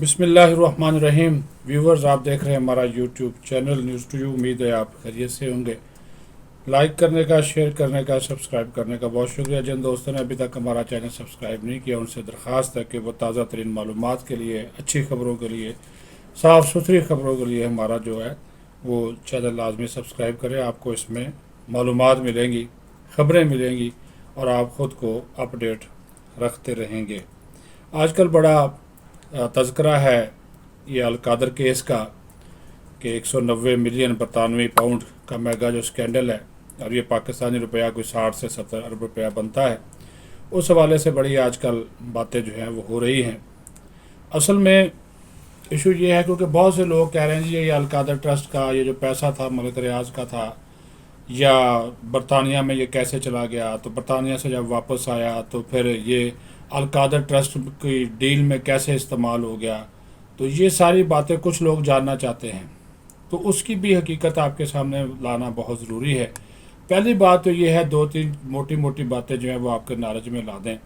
बिस्मिल्लाहिर्रहमानिर्रहीम। व्यूवर्स, आप देख रहे हैं हमारा YouTube channel news to you. उम्मीद है आप खैरियत से होंगे। लाइक करने का, शेयर करने का, सब्सक्राइब करने का बहुत शुक्रिया। जिन दोस्तों ने अभी तक हमारा चैनल सब्सक्राइब नहीं किया, उनसे दरख्वास्त है कि वो ताज़ा तरीन मालूमात के लिए, अच्छी खबरों के लिए, साफ़ सुथरी खबरों के लिए हमारा जो है वो चैनल लाजमी सब्सक्राइब करें। आपको इसमें मालूमात मिलेंगी, ख़बरें मिलेंगी और आप ख़ुद को अपडेट रखते रहेंगे। आजकल बड़ा तज़किरा है ये अलकादर केस का कि 190 मिलियन बरतानवी पाउंड का मेगा जो स्कैंडल है, और ये पाकिस्तानी रुपया कोई 60 से 70 अरब रुपया बनता है। उस हवाले से बड़ी आजकल बातें जो हैं वो हो रही हैं। असल में इशू ये है क्योंकि बहुत से लोग कह रहे हैं जी ये अलकादर ट्रस्ट का ये जो पैसा था मलिक रियाज का था, या बरतानिया में ये कैसे चला गया, तो बरतानिया से जब वापस आया तो फिर ये अलकादर ट्रस्ट की डील में कैसे इस्तेमाल हो गया। तो ये सारी बातें कुछ लोग जानना चाहते हैं, तो उसकी भी हकीकत आपके सामने लाना बहुत ज़रूरी है। पहली बात तो ये है, दो तीन मोटी मोटी बातें जो हैं वो आपके नॉलेज में ला दें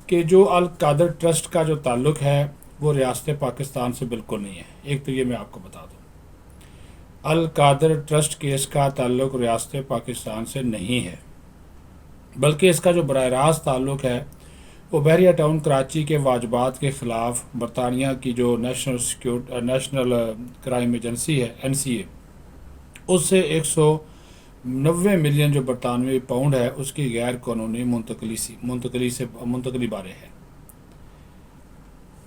कि जो अलकादर ट्रस्ट का जो ताल्लुक़ है वो रियासत पाकिस्तान से बिल्कुल नहीं है। एक तो ये मैं आपको बता दूँ, अलकादर ट्रस्ट केस का ताल्लुक़ रियासत पाकिस्तान से नहीं है, बल्कि इसका जो बराह रास्त ताल्लुक़ है वो बहरिया टाउन कराची के वाजबात के ख़िलाफ़ बरतानिया की जो नेशनल क्राइम एजेंसी है NCA, उससे 190 मिलियन जो बरतानवी पाउंड है उसकी गैर कानूनी मुंतकली बारे है।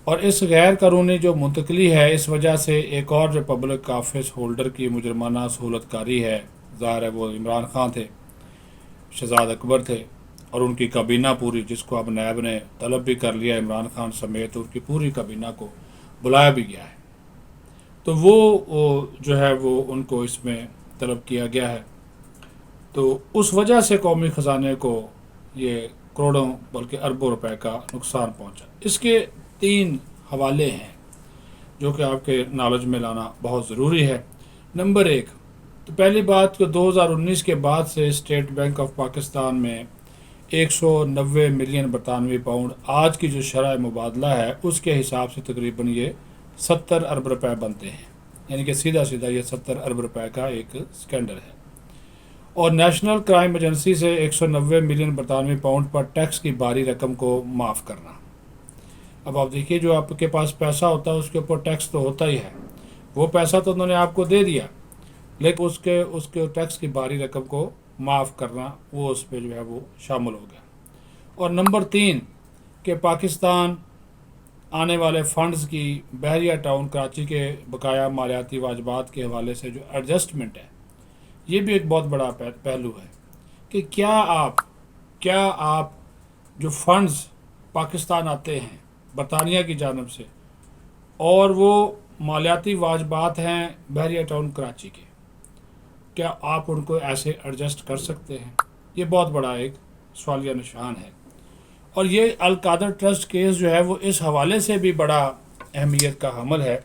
और इस गैर कानूनी जो मुंतकली है, इस वजह से एक और जो पब्लिक ऑफिस होल्डर की मुजरमाना सहूलतकारी है, ज़ाहिर है वो इमरान खान थे, शहजाद अकबर थे, और उनकी काबीना पूरी, जिसको अब नायब ने तलब भी कर लिया, इमरान खान समेत उनकी पूरी काबीना को बुलाया भी गया है। तो वो जो है वो उनको इसमें तलब किया गया है। तो उस वजह से कौमी ख़जाने को ये करोड़ों बल्कि अरबों रुपए का नुकसान पहुंचा। इसके 3 हवाले हैं जो कि आपके नॉलेज में लाना बहुत ज़रूरी है। नंबर 1, तो पहली बात कि 2019 के बाद से स्टेट बैंक ऑफ पाकिस्तान में 190 मिलियन बरतानवी पाउंड आज की जो शरह मुबादला है उसके हिसाब से तकरीबन ये 70 अरब रुपए बनते हैं। यानी कि सीधा सीधा ये 70 अरब रुपए का एक स्कैंडल है। और नेशनल क्राइम एजेंसी से 190 मिलियन बरतानवी पाउंड पर टैक्स की भारी रकम को माफ़ करना। अब आप देखिए, जो आपके पास पैसा होता है उसके ऊपर टैक्स तो होता ही है। वो पैसा तो उन्होंने आपको दे दिया, लेकिन उसके टैक्स की भारी रकम को माफ़ करना, वो उस पर जो है वो शामिल हो गया। और नंबर 3 कि पाकिस्तान आने वाले फ़ंड्स की बहरिया टाउन कराची के बकाया मालियाती वाजबात के हवाले से जो एडजस्टमेंट है, ये भी एक बहुत बड़ा पहलू है कि क्या आप जो फ़ंड्स पाकिस्तान आते हैं बरतानिया की जानब से, और वो मालियाती वाजबात हैं बहरिया टाउन कराची के, क्या आप उनको ऐसे एडजस्ट कर सकते हैं? ये बहुत बड़ा एक सवालिया निशान है। और ये अलकादर ट्रस्ट केस जो है वो इस हवाले से भी बड़ा अहमियत का हमल है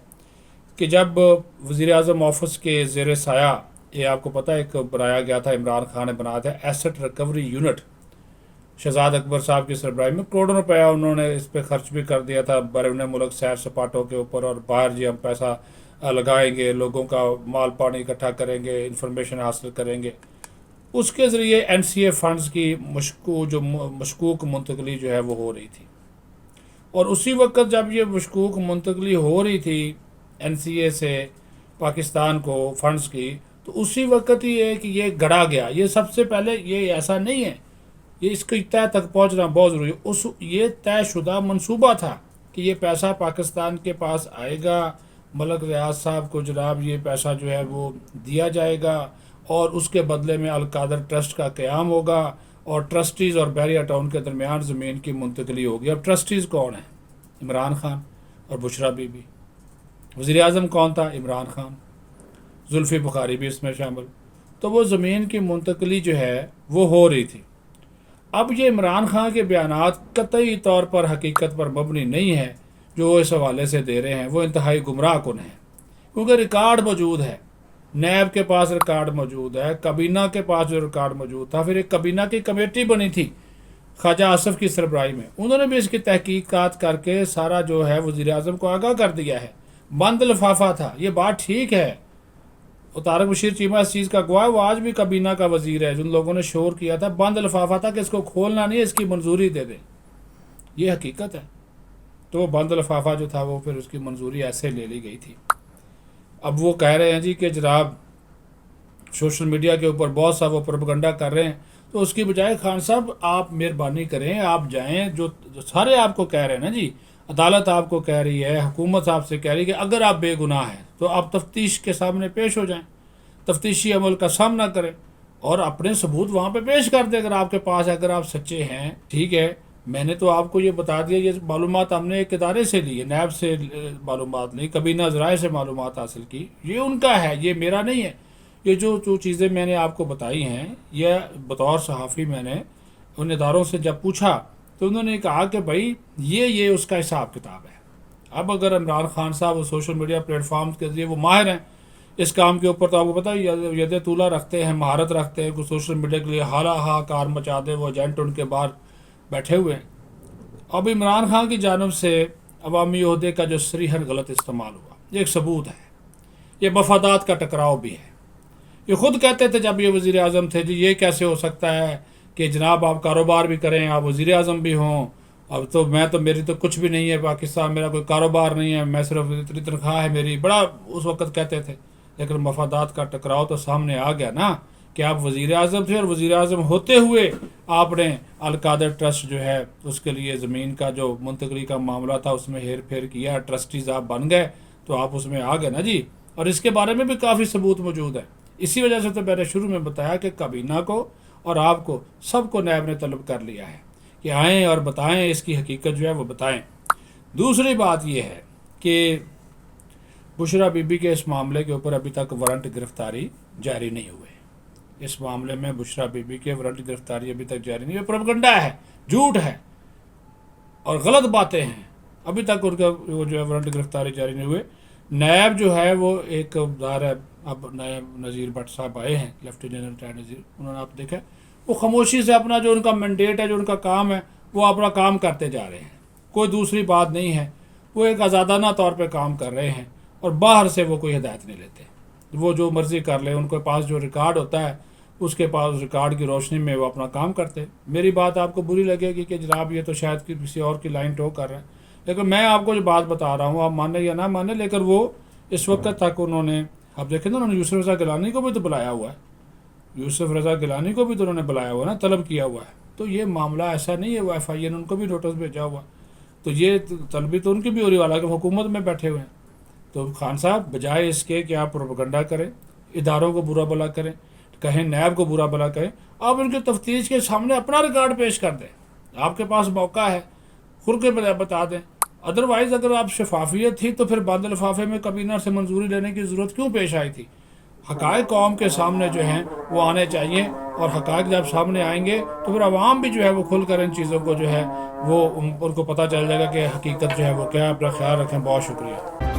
कि जब वज़ीर आज़म ऑफिस के ज़ेर साया, ये आपको पता है, एक बनाया गया था, इमरान खान ने बनाया था asset recovery unit, Shahzad Akbar sahab की सरबराही में करोड़ों रुपया उन्होंने इस पर खर्च भी कर दिया था बैरून मुल्क सैर सपाटों के ऊपर। और बाहर जी हम पैसा लगाएंगे, लोगों का माल पानी इकट्ठा करेंगे, इंफॉर्मेशन हासिल करेंगे, उसके ज़रिए NCA फ़ंड्स की मशकूक मुंतकली जो है वो हो रही थी। और उसी वक्त जब ये मशकूक मुंतकली हो रही थी NCA से पाकिस्तान को फ़ंड्स की, तो उसी वक्त ही है कि ये गढ़ा गया। ये सबसे पहले, ये ऐसा नहीं है, ये इसकी तय तक पहुंचना बहुत ज़रूरी है। ये तयशुदा मंसूबा था कि ये पैसा पाकिस्तान के पास आएगा, मलिक रियाज साहब को जनाब ये पैसा जो है वो दिया जाएगा, और उसके बदले में अलकादर ट्रस्ट का क़याम होगा, और ट्रस्टीज़ और बहरिया टाउन के दरमियान ज़मीन की मुंतकली होगी। अब ट्रस्टीज़ कौन है? इमरान खान और बुशरा बीबी। वज़ीर आज़म कौन था? इमरान खान। जुल्फ़ी बुखारी भी इसमें शामिल। तो वो ज़मीन की मुंतकली जो है वो हो रही थी। अब ये इमरान खान के बयानात कतई तौर पर हकीकत पर मबनी नहीं है जो इस हवाले से दे रहे हैं, वो इंतहाई गुमराह कुन है, क्योंकि रिकॉर्ड मौजूद है, नैब के पास रिकॉर्ड मौजूद है, काबीना के पास जो रिकॉर्ड मौजूद था, फिर एक काबीना की कमेटी बनी थी خواجہ آصف کی سربراہی میں، انہوں نے بھی اس کی تحقیقات کر کے سارا جو ہے وزیر اعظم کو آگاہ کر دیا ہے۔ بند لفافہ تھا، یہ بات ٹھیک ہے، طارق بشیر چیمہ اس چیز کا گواہ ہے، وہ آج بھی کابینہ کا وزیر ہے، جن لوگوں نے شور کیا تھا بند لفافہ تھا کہ اس کو کھولنا نہیں، اس کی منظوری دے دیں، یہ حقیقت ہے۔ تو وہ بند لفافہ جو تھا وہ پھر اس کی منظوری ایسے لے لی گئی تھی۔ اب وہ کہہ رہے ہیں جی کہ جناب سوشل میڈیا کے اوپر بہت سا وہ پروپیگنڈا کر رہے ہیں، تو اس کی بجائے خان صاحب آپ مہربانی کریں، آپ جائیں، جو سارے آپ کو کہہ رہے ہیں نا جی، عدالت آپ کو کہہ رہی ہے، حکومت آپ سے کہہ رہی ہے کہ اگر آپ بے گناہ ہیں تو آپ تفتیش کے سامنے پیش ہو جائیں، تفتیشی عمل کا سامنا کریں اور اپنے ثبوت وہاں پہ پیش کر دیں اگر آپ کے پاس، اگر آپ سچے ہیں۔ ٹھیک ہے، میں نے تو آپ کو یہ بتا دیا، یہ معلومات ہم نے ایک ادارے سے لی ہے، نیب سے معلومات لی، کابینہ ذرائع سے معلومات حاصل کی، یہ ان کا ہے، یہ میرا نہیں ہے۔ یہ جو چیزیں میں نے آپ کو بتائی ہیں، یہ بطور صحافی میں نے ان اداروں سے جب پوچھا تو انہوں نے کہا کہ بھائی یہ اس کا حساب کتاب ہے۔ اب اگر عمران خان صاحب وہ سوشل میڈیا پلیٹ فارمز کے ذریعے وہ ماہر ہیں اس کام کے اوپر، تو آپ کو پتہ ہے ید طولہ رکھتے ہیں، مہارت رکھتے ہیں، کوئی سوشل میڈیا کے لیے ہا کار مچا دے، وہ ایجنٹ ان کے باہر بیٹھے ہوئے ہیں۔ اب عمران خان کی جانب سے عوامی عہدے کا جو صریحاً غلط استعمال ہوا، یہ ایک ثبوت ہے، یہ مفادات کا ٹکراؤ بھی ہے۔ یہ خود کہتے تھے جب یہ وزیر اعظم تھے، جی یہ کیسے ہو سکتا ہے کہ جناب آپ کاروبار بھی کریں، آپ وزیر اعظم بھی ہوں، اب تو میری تو کچھ بھی نہیں ہے پاکستان، میرا کوئی کاروبار نہیں ہے، میں صرف اتنی تنخواہ ہے میری، بڑا اس وقت کہتے تھے۔ لیکن مفادات کا ٹکراؤ تو سامنے آ گیا نا کہ آپ وزیر اعظم تھے، اور وزیر اعظم ہوتے ہوئے آپ نے القادر ٹرسٹ جو ہے اس کے لیے زمین کا جو منتقلی کا معاملہ تھا اس میں ہیر پھیر کیا، ٹرسٹیز آپ بن گئے، تو آپ اس میں آ گئے نا جی۔ اور اس کے بارے میں بھی کافی ثبوت موجود ہے۔ اسی وجہ سے تو میں نے شروع میں بتایا کہ کابینہ کو اور آپ کو سب کو نیب نے طلب کر لیا ہے کہ آئیں اور بتائیں، اس کی حقیقت جو ہے وہ بتائیں۔ دوسری بات یہ ہے کہ بشرا بی بی کے اس معاملے کے اوپر ابھی تک وارنٹ گرفتاری جاری نہیں ہوئے۔ اس معاملے میں بشرا بی بی کے وارنٹ گرفتاری ابھی تک جاری نہیں ہوئی، پروپیگنڈا ہے، جھوٹ ہے اور غلط باتیں ہیں، ابھی تک ان کا وہ جو ہے وارنٹ گرفتاری جاری نہیں ہوئے۔ نیب جو ہے وہ ایک ظاہر ہے، اب نئے نذیر بٹ صاحب آئے ہیں، لیفٹیننٹ ریٹائرڈ نذیر، انہوں نے آپ دیکھا وہ خاموشی سے اپنا جو ان کا مینڈیٹ ہے، جو ان کا کام ہے، وہ اپنا کام کرتے جا رہے ہیں، کوئی دوسری بات نہیں ہے، وہ ایک آزادانہ طور پہ کام کر رہے ہیں اور باہر سے وہ کوئی ہدایت نہیں لیتے، وہ جو مرضی کر لیں، ان کے پاس جو ریکارڈ ہوتا ہے اس کے پاس ریکارڈ کی روشنی میں وہ اپنا کام کرتے۔ میری بات آپ کو بری لگے گی کہ جناب یہ تو شاید کسی اور کی لائن ٹو کر رہے ہیں، لیکن میں آپ کو جو بات بتا رہا ہوں، آپ مانیں یا نہ مانیں، لیکن وہ اس وقت تک انہوں نے، اب دیکھیں نا، انہوں نے یوسف رضا گیلانی کو بھی تو بلایا ہوا ہے، یوسف رضا گیلانی کو بھی تو انہوں نے بلایا ہوا ہے نا، طلب کیا ہوا ہے۔ تو یہ معاملہ ایسا نہیں ہے، وہ ایف آئی اے نے ان کو بھی نوٹس بھیجا ہوا، تو یہ طلبی تو ان کی بھی ہو رہی، والا کہ حکومت میں بیٹھے ہوئے ہیں۔ تو خان صاحب بجائے اس کے کہ آپ پروپیگنڈا کریں، اداروں کو برا بھلا کریں، کہیں نیب کو برا بھلا کریں، آپ ان کی تفتیش کے سامنے اپنا ریکارڈ پیش کر دیں، آپ کے پاس موقع ہے، خود کے بتا دیں۔ ادروائز اگر آپ شفافیت تھی تو پھر بند لفافے میں کابینہ سے منظوری لینے کی ضرورت کیوں پیش آئی تھی؟ حقائق قوم کے سامنے جو ہیں وہ آنے چاہیے، اور حقائق جب سامنے آئیں گے تو پھر عوام بھی جو ہے وہ کھل کر ان چیزوں کو جو ہے وہ ان کو پتہ چل جائے گا کہ حقیقت جو ہے وہ کیا ہے۔ اپنا خیال رکھیں، بہت شکریہ۔